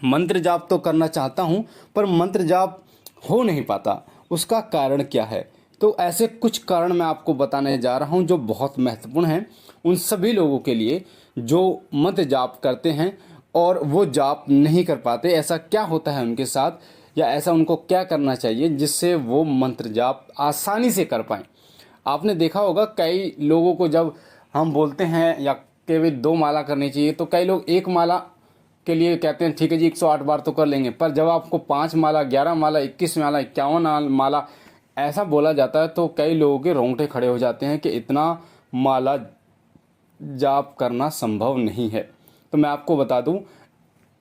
मंत्र जाप तो करना चाहता हूँ पर मंत्र जाप हो नहीं पाता, उसका कारण क्या है? तो ऐसे कुछ कारण मैं आपको बताने जा रहा हूँ जो बहुत महत्वपूर्ण हैं उन सभी लोगों के लिए जो मंत्र जाप करते हैं और वो जाप नहीं कर पाते। ऐसा क्या होता है उनके साथ या ऐसा उनको क्या करना चाहिए जिससे वो मंत्र जाप आसानी से कर पाएँ? आपने देखा होगा कई लोगों को जब हम बोलते हैं या केवल 2 माला करनी चाहिए तो कई लोग 1 माला के लिए कहते हैं ठीक है जी 108 बार तो कर लेंगे, पर जब आपको 5 माला, 11 माला, 21 माला, 51 माला ऐसा बोला जाता है तो कई लोगों के रोंगटे खड़े हो जाते हैं कि इतना माला जाप करना संभव नहीं है। तो मैं आपको बता दूं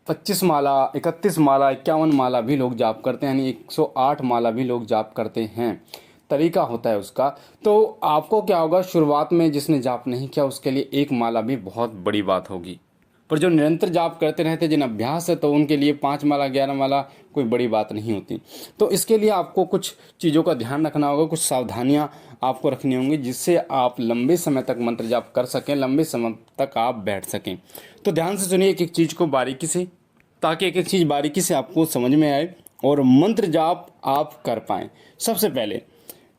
25 माला, 31 माला, 51 माला भी लोग जाप करते हैं, यानी 108 माला भी लोग जाप करते हैं। तरीका होता है उसका। तो आपको क्या होगा, शुरुआत में जिसने जाप नहीं किया उसके लिए 1 माला भी बहुत बड़ी बात होगी, पर जो निरंतर जाप करते रहते जिन अभ्यास है तो उनके लिए 5 माला, 11 माला कोई बड़ी बात नहीं होती। तो इसके लिए आपको कुछ चीज़ों का ध्यान रखना होगा, कुछ सावधानियां आपको रखनी होंगी जिससे आप लंबे समय तक मंत्र जाप कर सकें, लंबे समय तक आप बैठ सकें। तो ध्यान से सुनिए एक एक चीज़ को बारीकी से, ताकि एक एक चीज़ बारीकी से आपको समझ में आए और मंत्र जाप आप कर पाएँ। सबसे पहले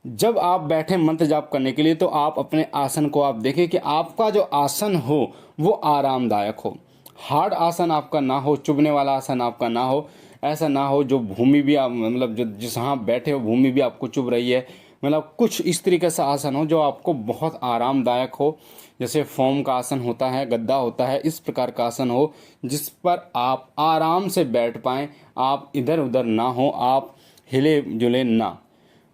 जब आप बैठे मंत्र जाप करने के लिए तो आप अपने आसन को आप देखें कि आपका जो आसन हो वो आरामदायक हो। हार्ड आसन आपका ना हो, चुभने वाला आसन आपका ना हो। ऐसा ना हो जो भूमि भी आप मतलब जो जिस हाँ बैठे हो भूमि भी आपको चुभ रही है, मतलब कुछ इस तरीके से आसन हो जो आपको बहुत आरामदायक हो। जैसे फोम का आसन होता है, गद्दा होता है, इस प्रकार का आसन हो जिस पर आप आराम से बैठ पाएँ, आप इधर उधर ना हो, आप हिले जुले ना।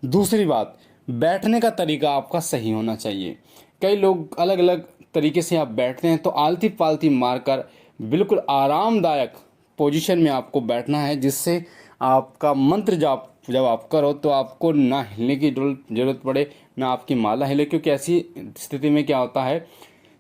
दूसरी बात, बैठने का तरीका आपका सही होना चाहिए। कई लोग अलग अलग तरीके से आप बैठते हैं तो आलती पालती मारकर बिल्कुल आरामदायक पोजीशन में आपको बैठना है जिससे आपका मंत्र जाप जब आप करो तो आपको ना हिलने की जरूरत पड़े, ना आपकी माला हिले। क्योंकि ऐसी स्थिति में क्या होता है,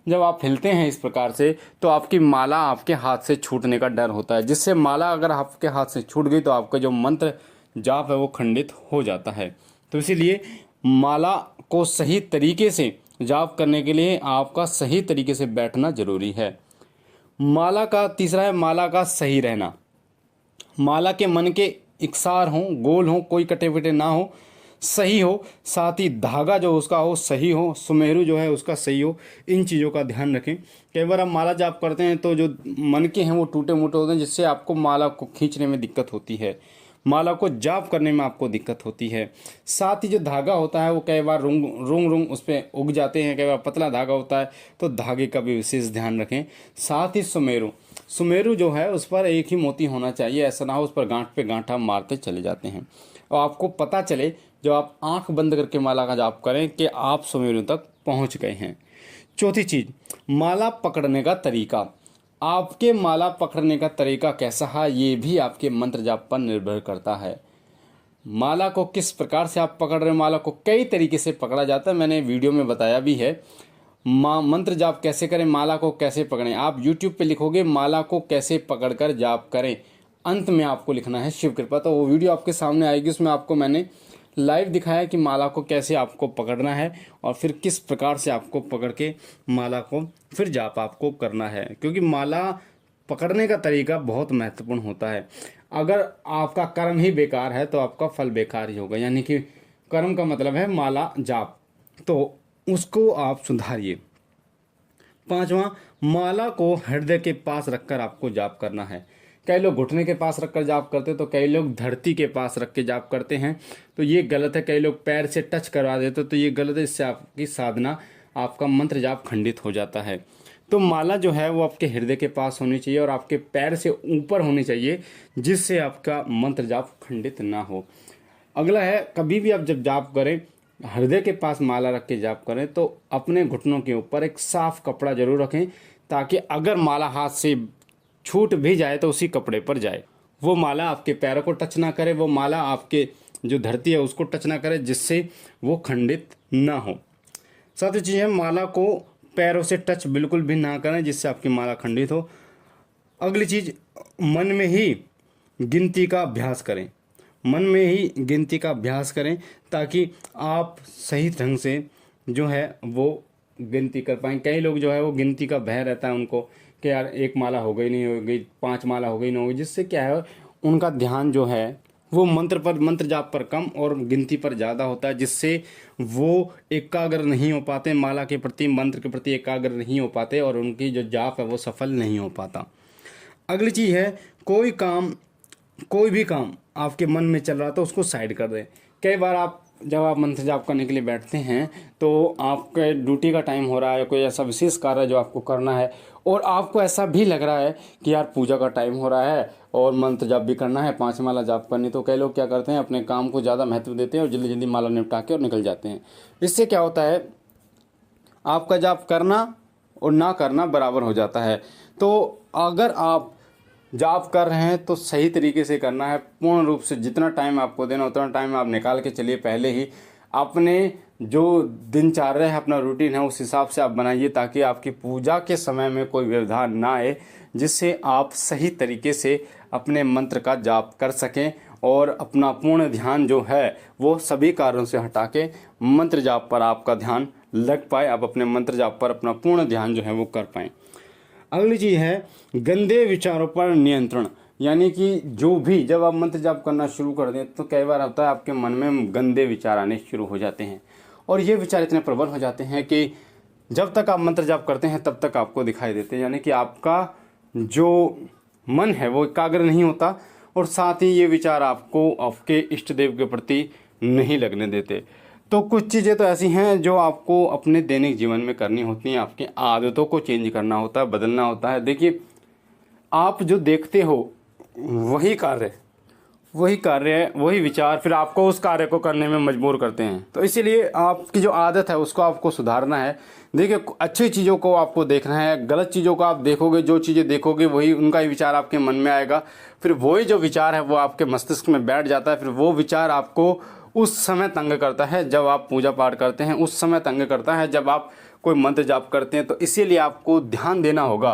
जब आप हिलते हैं इस प्रकार से तो आपकी माला आपके हाथ से छूटने का डर होता है, जिससे माला अगर आपके हाथ से छूट गई तो आपका जो मंत्र जाप है वो खंडित हो जाता है। तो इसीलिए माला को सही तरीके से जाप करने के लिए आपका सही तरीके से बैठना जरूरी है। माला का तीसरा है माला का सही रहना। माला के मन के इकसार हों, गोल हों, कोई कटे पिटे ना हो, सही हो। साथ ही धागा जो उसका हो सही हो, सुमेरु जो है उसका सही हो। इन चीज़ों का ध्यान रखें। कई बार आप माला जाप करते हैं तो जो मन के हैं वो टूटे मोटे होते हैं जिससे आपको माला को खींचने में दिक्कत होती है, माला को जाप करने में आपको दिक्कत होती है। साथ ही जो धागा होता है वो कई बार रुंग उस पर उग जाते हैं, कई बार पतला धागा होता है तो धागे का भी विशेष ध्यान रखें। साथ ही सुमेरु जो है उस पर एक ही मोती होना चाहिए, ऐसा ना हो उस पर गांठ पे गांठा मारते चले जाते हैं और आपको पता चले जब आप आंख बंद करके माला का जाप करें कि आप सुमेरु तक पहुंच गए हैं। चौथी चीज, माला पकड़ने का तरीका। आपके माला पकड़ने का तरीका कैसा है ये भी आपके मंत्र जाप पर निर्भर करता है। माला को किस प्रकार से आप पकड़ रहे हैं, माला को कई तरीके से पकड़ा जाता है, मैंने वीडियो में बताया भी है। मंत्र जाप कैसे करें, माला को कैसे पकड़ें, आप YouTube पे लिखोगे माला को कैसे पकड़कर जाप करें, अंत में आपको लिखना है शिव कृपा, तो वो वीडियो आपके सामने आएगी। उसमें आपको मैंने लाइव दिखाया कि माला को कैसे आपको पकड़ना है और फिर किस प्रकार से आपको पकड़ के माला को फिर जाप आपको करना है। क्योंकि माला पकड़ने का तरीका बहुत महत्वपूर्ण होता है। अगर आपका कर्म ही बेकार है तो आपका फल बेकार ही होगा, यानी कि कर्म का मतलब है माला जाप, तो उसको आप सुधारिए। पांचवा, माला को हृदय के पास रखकर आपको जाप करना है। कई लोग घुटने के पास रखकर जाप करते तो कई लोग धरती के पास रख के जाप करते हैं, तो ये गलत है। कई लोग पैर से टच करवा देते तो ये गलत है, इससे आपकी साधना, आपका मंत्र जाप खंडित हो जाता है। तो माला जो है वो आपके हृदय के पास होनी चाहिए और आपके पैर से ऊपर होनी चाहिए जिससे आपका मंत्र जाप खंडित ना हो। अगला है, कभी भी आप जब जाप करें हृदय के पास माला रख के जाप करें तो अपने घुटनों के ऊपर एक साफ कपड़ा जरूर रखें, ताकि अगर माला हाथ से छूट भी जाए तो उसी कपड़े पर जाए, वो माला आपके पैरों को टच ना करे, वो माला आपके जो धरती है उसको टच ना करे, जिससे वो खंडित ना हो। साथ ही चीज़ है, माला को पैरों से टच बिल्कुल भी ना करें जिससे आपकी माला खंडित हो। अगली चीज़, मन में ही गिनती का अभ्यास करें। मन में ही गिनती का अभ्यास करें ताकि आप सही ढंग से जो है वो गिनती कर पाएँ। कई लोग जो है वो गिनती का भय रहता है उनको कि यार एक माला हो गई नहीं हो गई, 5 माला हो गई नहीं हो गई, जिससे क्या है उनका ध्यान जो है वो मंत्र जाप पर कम और गिनती पर ज़्यादा होता है, जिससे वो एकाग्र नहीं हो पाते माला के प्रति, मंत्र के प्रति एकाग्र नहीं हो पाते और उनकी जो जाप है वो सफल नहीं हो पाता। अगली चीज़ है, कोई भी काम आपके मन में चल रहा था उसको साइड कर दें। कई बार जब आप मंत्र जाप करने के लिए बैठते हैं तो आपके ड्यूटी का टाइम हो रहा है, कोई ऐसा विशेष कार्य जो आपको करना है और आपको ऐसा भी लग रहा है कि यार पूजा का टाइम हो रहा है और मंत्र जाप भी करना है, 5 माला जाप करनी, तो कई लोग क्या करते हैं अपने काम को ज़्यादा महत्व देते हैं और जल्दी जल्दी माला निपटा के और निकल जाते हैं। इससे क्या होता है, आपका जाप करना और ना करना बराबर हो जाता है। तो अगर आप जाप कर रहे हैं तो सही तरीके से करना है, पूर्ण रूप से जितना टाइम आपको देना उतना टाइम आप निकाल के चलिए। पहले ही अपने जो दिनचर्या है, अपना रूटीन है, उस हिसाब से आप बनाइए ताकि आपकी पूजा के समय में कोई व्यवधान ना आए, जिससे आप सही तरीके से अपने मंत्र का जाप कर सकें और अपना पूर्ण ध्यान जो है वो सभी कार्यों से हटा के मंत्र जाप पर आपका ध्यान लग पाए, आप अपने मंत्र जाप पर अपना पूर्ण ध्यान जो है वो कर पाएँ। अगली चीज़ है गंदे विचारों पर नियंत्रण, यानी कि जो भी जब आप मंत्र जाप करना शुरू कर दें तो कई बार होता है आपके मन में गंदे विचार आने शुरू हो जाते हैं और ये विचार इतने प्रबल हो जाते हैं कि जब तक आप मंत्र जाप करते हैं तब तक आपको दिखाई देते हैं, यानी कि आपका जो मन है वो एकाग्र नहीं होता और साथ ही ये विचार आपको आपके इष्ट देव के प्रति नहीं लगने देते। तो कुछ चीज़ें तो ऐसी हैं जो आपको अपने दैनिक जीवन में करनी होती हैं, आपकी आदतों को चेंज करना होता है, बदलना होता है। देखिए, आप जो देखते हो वही कार्य वही विचार फिर आपको उस कार्य को करने में मजबूर करते हैं। तो इसीलिए आपकी जो आदत है उसको आपको सुधारना है। देखिए, अच्छी चीज़ों को आपको देखना है, गलत चीज़ों को आप देखोगे, जो चीज़ें देखोगे वही उनका ही विचार आपके मन में आएगा, फिर वही जो विचार है वो आपके मस्तिष्क में बैठ जाता है, फिर वो विचार आपको उस समय तंग करता है जब आप पूजा पाठ करते हैं, उस समय तंग करता है जब आप कोई मंत्र जाप करते हैं। तो इसीलिए आपको ध्यान देना होगा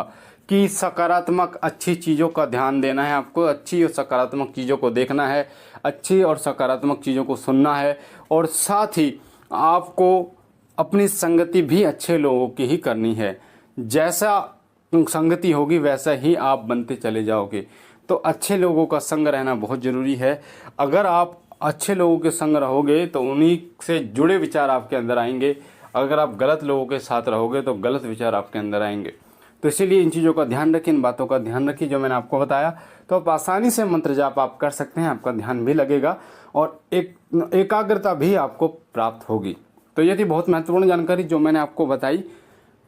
कि सकारात्मक अच्छी चीज़ों का ध्यान देना है, आपको अच्छी और सकारात्मक चीज़ों को देखना है, अच्छी और सकारात्मक चीज़ों को सुनना है और साथ ही आपको अपनी संगति भी अच्छे लोगों की ही करनी है। जैसा संगति होगी वैसा ही आप बनते चले जाओगे। तो अच्छे लोगों का संग रहना बहुत ज़रूरी है। अगर आप अच्छे लोगों के संग रहोगे तो उन्हीं से जुड़े विचार आपके अंदर आएंगे, अगर आप गलत लोगों के साथ रहोगे तो गलत विचार आपके अंदर आएंगे। तो इसीलिए इन चीज़ों का ध्यान रखिए, इन बातों का ध्यान रखिए जो मैंने आपको बताया, तो आप आसानी से मंत्र जाप आप कर सकते हैं, आपका ध्यान भी लगेगा और एकाग्रता भी आपको प्राप्त होगी। तो ये थी बहुत महत्वपूर्ण जानकारी जो मैंने आपको बताई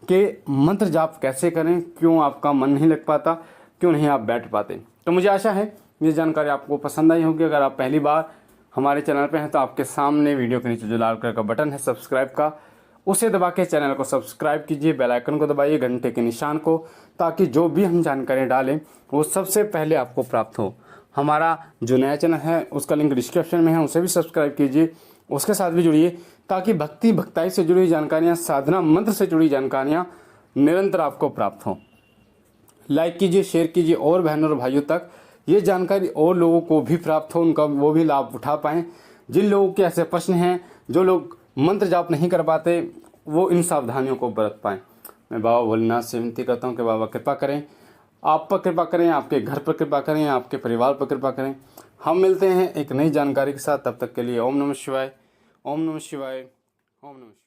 कि मंत्र जाप कैसे करें, क्यों आपका मन नहीं लग पाता, क्यों नहीं आप बैठ पाते। तो मुझे आशा है ये जानकारी आपको पसंद आई होगी। अगर आप पहली बार हमारे चैनल पे हैं तो आपके सामने वीडियो के नीचे जो लाल कलर का बटन है सब्सक्राइब का, उसे दबा के चैनल को सब्सक्राइब कीजिए, बेल आइकन को दबाइए, घंटे के निशान को, ताकि जो भी हम जानकारियाँ डालें वो सबसे पहले आपको प्राप्त हो। हमारा जो नया चैनल है उसका लिंक डिस्क्रिप्शन में है, उसे भी सब्सक्राइब कीजिए, उसके साथ भी जुड़िए ताकि भक्ति भक्ताई से जुड़ी जानकारियाँ, साधना मंत्र से जुड़ी जानकारियाँ निरंतर आपको प्राप्त हों। लाइक कीजिए, शेयर कीजिए और बहनों और भाइयों तक ये जानकारी और लोगों को भी प्राप्त हो, उनका वो भी लाभ उठा पाएँ। जिन लोगों के ऐसे प्रश्न हैं, जो लोग मंत्र जाप नहीं कर पाते, वो इन सावधानियों को बरत पाएँ। मैं बाबा भोलेनाथ से विनती करता हूँ कि बाबा कृपा करें, आप पर कृपा करें, आपके घर पर कृपा करें, आपके परिवार पर कृपा करें। हम मिलते हैं एक नई जानकारी के साथ, तब तक के लिए ओम नमः शिवाय, ओम नमः शिवाय, ओम नमः शिवाय।